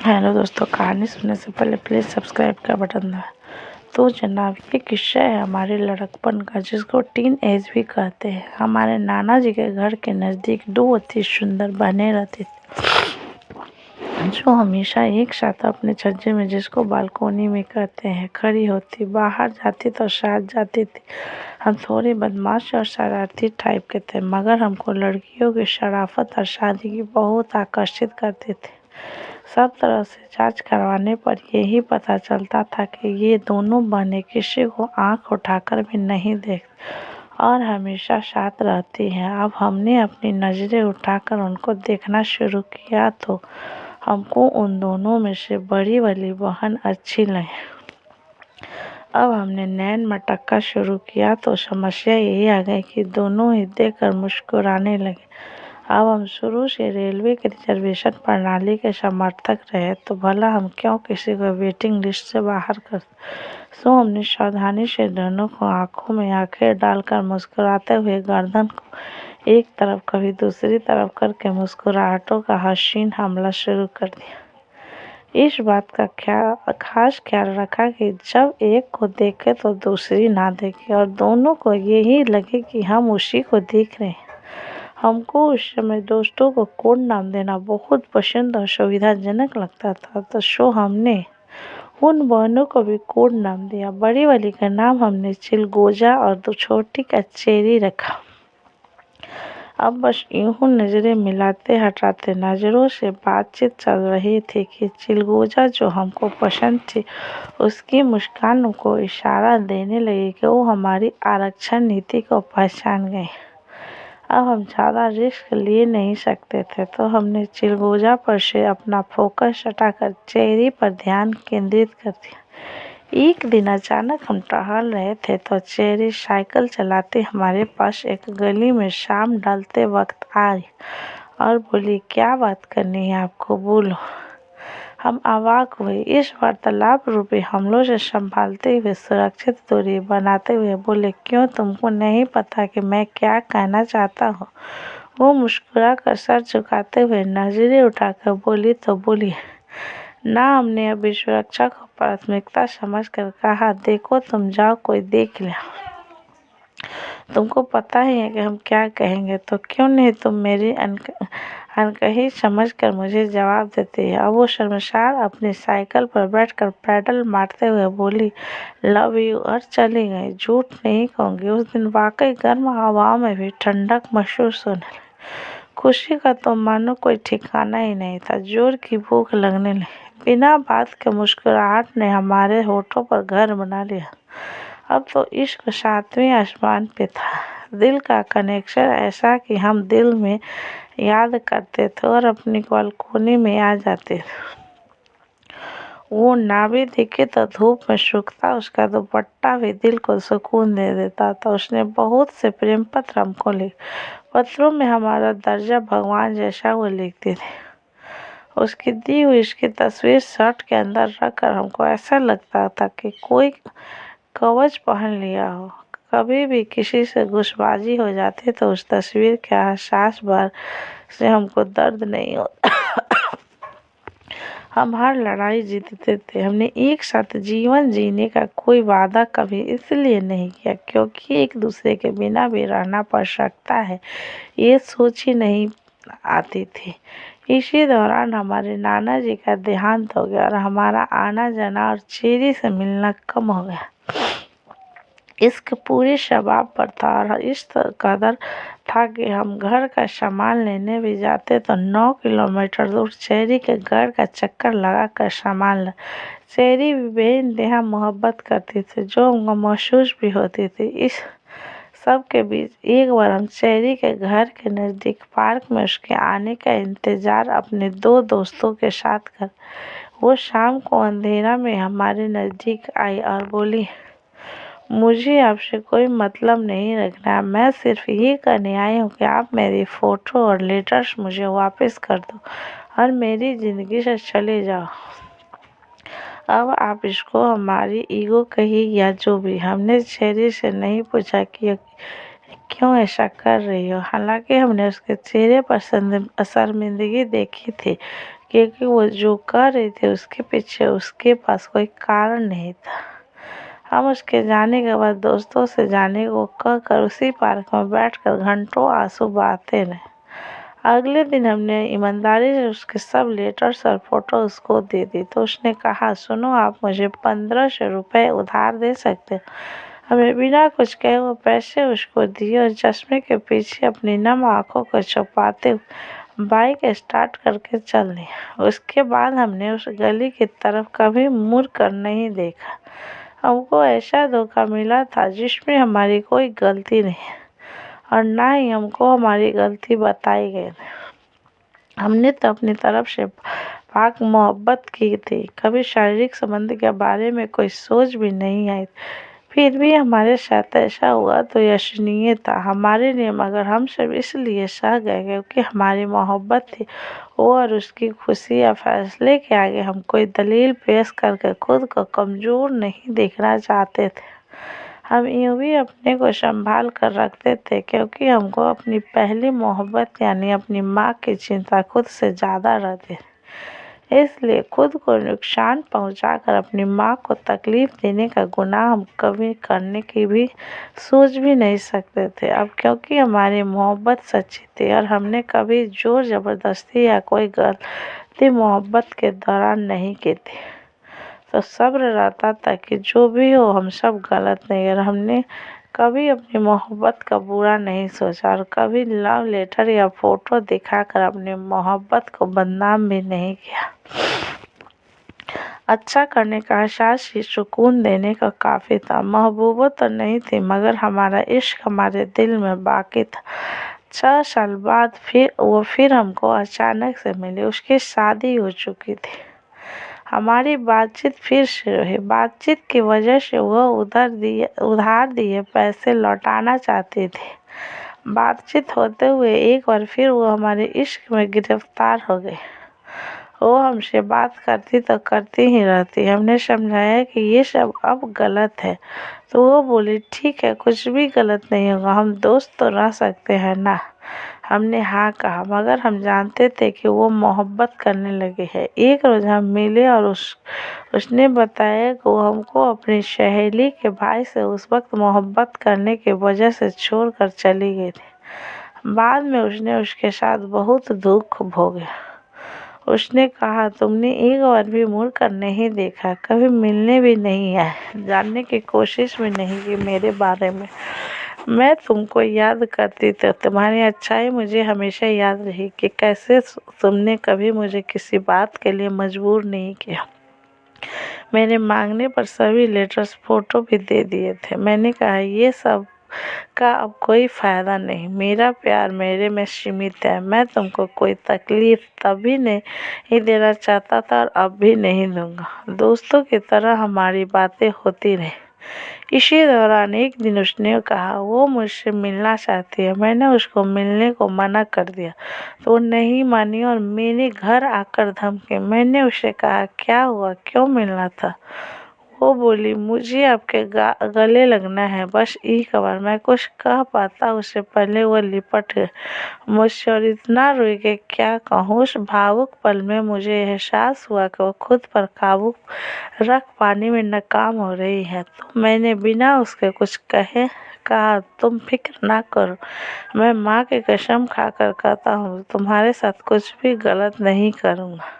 Hello दोस्तों, कहानी सुनने से पहले प्लीज़ सब्सक्राइब का बटन दबाएं। तो जनाब, ये किस्सा है हमारे लड़कपन का, जिसको टीन एज भी कहते हैं। हमारे नाना जी के घर के नज़दीक दो अति सुंदर बहनें रहती थी, जो हमेशा एक साथ अपने छज्जे में, जिसको बालकोनी में कहते हैं, खड़ी होती। बाहर जाती तो साथ जाती थी। हम थोड़े बदमाश और शरारती टाइप के थे, मगर हमको लड़कियों की शराफत और शादी की बहुत आकर्षित करती थी। सब तरह से जांच करवाने पर यही पता चलता था कि ये दोनों बहनें किसी को आंख उठाकर भी नहीं देखती और हमेशा साथ रहती हैं। अब हमने अपनी नज़रें उठाकर उनको देखना शुरू किया तो हमको उन दोनों में से बड़ी वाली बहन अच्छी लगी। अब हमने नैन मटक्का शुरू किया तो समस्या यही आ गई कि दोनों ही देखकर मुस्कुराने लगे। अब हम शुरू से रेलवे के रिजर्वेशन प्रणाली के समर्थक रहे, तो भला हम क्यों किसी को वेटिंग लिस्ट से बाहर कर। सो हमने सावधानी से दोनों को आंखों में आंखें डालकर मुस्कुराते हुए गर्दन को एक तरफ कभी दूसरी तरफ करके मुस्कुराहटों का हसीन हमला शुरू कर दिया। इस बात का खास ख्याल रखा कि जब एक को देखे तो दूसरी ना देखे और दोनों को यही लगे कि हम उसी को देख रहे हैं। हमको उस समय दोस्तों को कोड नाम देना बहुत पसंद और सुविधाजनक लगता था, तो सो हमने उन बहनों को भी कोड नाम दिया। बड़ी वाली का नाम हमने चिलगोजा और दो छोटी का चेरी रखा। अब बस यूं नज़रें मिलाते हटाते नज़रों से बातचीत चल रही थी कि चिलगोजा, जो हमको पसंद थी, उसकी मुस्कान को इशारा देने लगी कि वो हमारी आरक्षण नीति को पहचान गई। अब हम ज़्यादा रिस्क ले नहीं सकते थे, तो हमने चिलगोजा पर से अपना फोकस हटाकर चेरी पर ध्यान केंद्रित कर दिया। एक दिन अचानक हम टहल रहे थे तो चेरी साइकिल चलाते हमारे पास एक गली में शाम ढलते वक्त आई और बोली, क्या बात करनी है आपको, बोलो। हम अवाक हुए। इस वार्तालाप रूपी हमलों से संभालते हुए, सुरक्षित दूरी बनाते हुए बोले, क्यों, तुमको नहीं पता कि मैं क्या कहना चाहता हूँ? वो मुस्कुरा कर सर झुकाते हुए नजरें उठाकर बोली तो बोली। ना, हमने अभी सुरक्षा को प्राथमिकता समझकर कहा, देखो तुम जाओ, कोई देख ले। तुमको पता ही है कि हम क्या कहेंगे, तो क्यों नहीं तुम मेरी अनकही समझकर मुझे जवाब देती है। अब वो शर्मसार अपनी साइकिल पर बैठकर पैडल मारते हुए बोली, लव यू, और चली गई। झूठ नहीं कहूँगी, उस दिन वाकई गर्म हवाओं में भी ठंडक महसूस होने लगी। खुशी का तो मानो कोई ठिकाना ही नहीं था। जोर की भूख लगने लगी। बिना बात के मुस्कुराहट ने हमारे होठों पर घर बना लिया। अब तो इश्क 7वें आसमान पे था। दिल का कनेक्शन ऐसा कि हम दिल में याद करते थे और अपनी बालकोनी में आ जाते थे। वो ना भी दिखे तो धूप में सूखता उसका दुपट्टा भी दिल को सुकून दे देता था। उसने बहुत से प्रेम पत्र हमको लिखे। पत्रों में हमारा दर्जा भगवान जैसा वो लिखती थी। उसकी दी हुई इसकी तस्वीर शर्ट के अंदर रखकर हमको ऐसा लगता था कि कोई कवच पहन लिया हो। कभी भी किसी से गुस्साबाजी हो जाती तो उस तस्वीर के एहसास भर से हमको दर्द नहीं होता। हम हर लड़ाई जीतते थे। हमने एक साथ जीवन जीने का कोई वादा कभी इसलिए नहीं किया क्योंकि एक दूसरे के बिना भी रहना पड़ सकता है, ये सोच ही नहीं आती थी। इसी दौरान हमारे नाना जी का देहांत हो गया और हमारा आना जाना और चेरी से मिलना कम हो गया। इसके पूरे शबाब पर था और इस कदर था कि हम घर का सामान लेने भी जाते तो 9 किलोमीटर दूर चेरी के घर का चक्कर लगाकर सामान ला। चेरी भी बेइंतहा मोहब्बत करती थी, जो हमको महसूस भी होती थी। इस सब के बीच एक बार हम चेरी के घर के नज़दीक पार्क में उसके आने का इंतज़ार अपने दो दोस्तों के साथ कर, वो शाम को अंधेरा में हमारे नज़दीक आई और बोली, मुझे आपसे कोई मतलब नहीं रखना है। मैं सिर्फ ये कहने आई हूँ कि आप मेरी फ़ोटो और लेटर्स मुझे वापस कर दो और मेरी ज़िंदगी से चले जाओ। अब आप इसको हमारी ईगो कही या जो भी। हमने चेहरे से नहीं पूछा कि क्यों ऐसा कर रही हो, हालांकि हमने उसके चेहरे पर शर्मिंदगी देखी थी क्योंकि वो जो कर रही थी उसके पीछे उसके पास कोई कारण नहीं था। हम उसके जाने के बाद दोस्तों से जाने को कहकर उसी पार्क में बैठकर घंटों आंसू बहाते रहे। अगले दिन हमने ईमानदारी से उसके सब लेटर्स और फोटो उसको दे दी तो उसने कहा, सुनो, आप मुझे 1500 रुपये उधार दे सकते हो। हमने बिना कुछ कहे वो पैसे उसको दिए और चश्मे के पीछे अपनी नम आंखों को छुपाते हुए बाइक स्टार्ट करके चल दिया। उसके बाद हमने उस गली की तरफ कभी मुड़ कर नहीं देखा। हमको ऐसा धोखा मिला था जिसमें हमारी कोई गलती नहीं और ना ही हमको हमारी गलती बताई गई। हमने तो अपनी तरफ से पाक मोहब्बत की थी, कभी शारीरिक संबंध के बारे में कोई सोच भी नहीं आई। फिर भी हमारे साथ ऐसा हुआ तो यशनीय था हमारे लिए, मगर हम सब इसलिए सह गए क्योंकि हमारी मोहब्बत थी। वो और उसकी खुशी या फैसले के आगे हम कोई दलील पेश करके खुद को कमज़ोर नहीं देखना चाहते थे। हम यूँ भी अपने को संभाल कर रखते थे क्योंकि हमको अपनी पहली मोहब्बत यानी अपनी माँ की चिंता खुद से ज़्यादा रहती थी। इसलिए खुद को नुकसान पहुंचाकर अपनी माँ को तकलीफ देने का गुनाह हम कभी करने की भी सोच भी नहीं सकते थे। अब क्योंकि हमारी मोहब्बत सच्ची थी और हमने कभी जोर ज़बरदस्ती या कोई गलती मोहब्बत के दौरान नहीं की थी, तो सब्र रहता था कि जो भी हो हम सब गलत नहीं और हमने कभी अपनी मोहब्बत का बुरा नहीं सोचा और कभी लव लेटर या फोटो दिखाकर अपनी मोहब्बत को बदनाम भी नहीं किया। अच्छा करने का एहसास ही सुकून देने का काफ़ी था। महबूबा तो नहीं थी मगर हमारा इश्क हमारे दिल में बाकी था। 6 साल बाद फिर हमको अचानक से मिली। उसकी शादी हो चुकी थी। हमारी बातचीत फिर शुरू हुई। बातचीत की वजह से वह उधार दिए पैसे लौटाना चाहती थी। बातचीत होते हुए एक बार फिर वो हमारे इश्क में गिरफ्तार हो गई। वो हमसे बात करती तो करती ही रहती। हमने समझाया कि ये सब अब गलत है तो वो बोली, ठीक है, कुछ भी गलत नहीं होगा, हम दोस्त तो रह सकते हैं ना। हमने हाँ कहा, मगर हम जानते थे कि वो मोहब्बत करने लगी है। एक रोज़ हम मिले और उसने बताया कि वो हमको अपनी सहेली के भाई से उस वक्त मोहब्बत करने की वजह से छोड़कर चली गई थी। बाद में उसने उसके साथ बहुत दुख भोगा। उसने कहा, तुमने एक बार भी मुड़ कर नहीं देखा, कभी मिलने भी नहीं आए, जानने की कोशिश भी नहीं की मेरे बारे में। मैं तुमको याद करती तो तुम्हारी अच्छाई मुझे हमेशा याद रही कि कैसे तुमने कभी मुझे किसी बात के लिए मजबूर नहीं किया। मेरे मांगने पर सभी लेटर्स फोटो भी दे दिए थे। मैंने कहा, ये सब का अब कोई फ़ायदा नहीं, मेरा प्यार मेरे में सीमित है। मैं तुमको कोई तकलीफ़ तभी नहीं देना चाहता था और अब भी नहीं दूंगा। दोस्तों की तरह हमारी बातें होती रही। इसी दौरान एक दिन उसने कहा वो मुझसे मिलना चाहती है। मैंने उसको मिलने को मना कर दिया तो वो नहीं मानी और मेरे घर आकर धमकी। मैंने उसे कहा, क्या हुआ, क्यों मिलना था? वो बोली, मुझे आपके गले लगना है, बस एक बार। मैं कुछ कह पाता उससे पहले वो लिपट गए मुझसे और इतना रोई कि क्या कहूँ। उस भावुक पल में मुझे एहसास हुआ कि वो खुद पर काबू रख पाने में नाकाम हो रही है। तो मैंने बिना उसके कुछ कहे कहा, तुम फिक्र ना करो, मैं माँ की कसम खाकर कहता हूँ तुम्हारे साथ कुछ भी गलत नहीं करूँगा।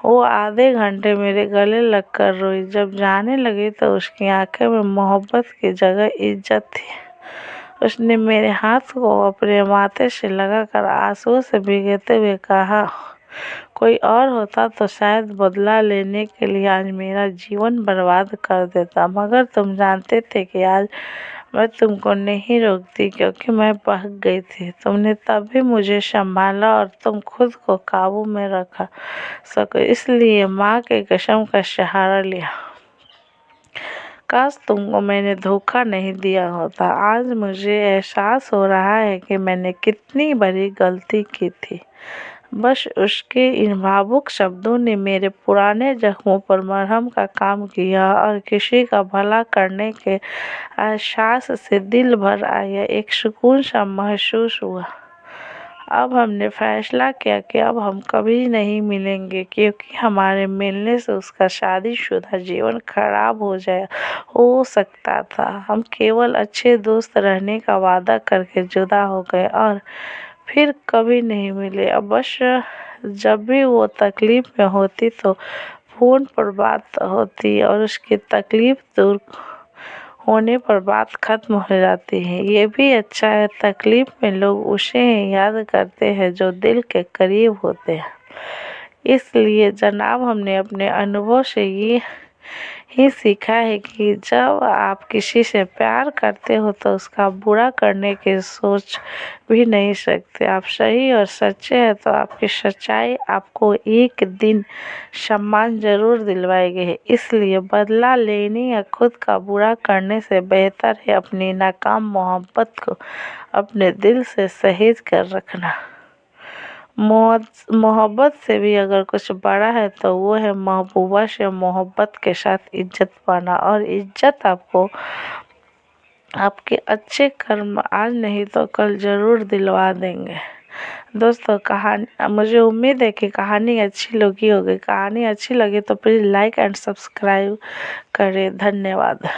वो आधे घंटे मेरे गले लगकर रोई। जब जाने लगी तो उसकी आंखें में मोहब्बत की जगह इज्जत थी। उसने मेरे हाथ को अपने माथे से लगाकर आंसुओं से भीगते हुए कहा, कोई और होता तो शायद बदला लेने के लिए आज मेरा जीवन बर्बाद कर देता, मगर तुम जानते थे कि आज मैं तुमको नहीं रोकती क्योंकि मैं बहक गई थी। तुमने तब भी मुझे संभाला और तुम खुद को काबू में रखा सको, इसलिए माँ की कसम का सहारा लिया। काश तुमको मैंने धोखा नहीं दिया होता। आज मुझे एहसास हो रहा है कि मैंने कितनी बड़ी गलती की थी। बस उसके इन भावुक शब्दों ने मेरे पुराने जख्मों पर मरहम का काम किया और किसी का भला करने के एहसास से दिल भर आया। एक सुकून सा महसूस हुआ। अब हमने फैसला किया कि अब हम कभी नहीं मिलेंगे, क्योंकि हमारे मिलने से उसका शादीशुदा जीवन खराब हो सकता था। हम केवल अच्छे दोस्त रहने का वादा करके जुदा हो गए और फिर कभी नहीं मिले। अब बस जब भी वो तकलीफ में होती तो फ़ोन पर बात होती और उसकी तकलीफ दूर होने पर बात खत्म हो जाती है। ये भी अच्छा है, तकलीफ में लोग उसे याद करते हैं जो दिल के करीब होते हैं। इसलिए जनाब, हमने अपने अनुभव से ये ही सीखा है कि जब आप किसी से प्यार करते हो तो उसका बुरा करने की सोच भी नहीं सकते। आप सही और सच्चे हैं तो आपकी सच्चाई आपको एक दिन सम्मान जरूर दिलवाएगी। इसलिए बदला लेने या खुद का बुरा करने से बेहतर है अपनी नाकाम मोहब्बत को अपने दिल से सहेज कर रखना। मोहब्बत से भी अगर कुछ बड़ा है तो वो है महबूबा से मोहब्बत के साथ इज्जत पाना, और इज्जत आपको आपके अच्छे कर्म आज नहीं तो कल जरूर दिलवा देंगे। दोस्तों, कहानी, मुझे उम्मीद है कि कहानी अच्छी लगी होगी। कहानी अच्छी लगी तो प्लीज़ लाइक एंड सब्सक्राइब करें। धन्यवाद।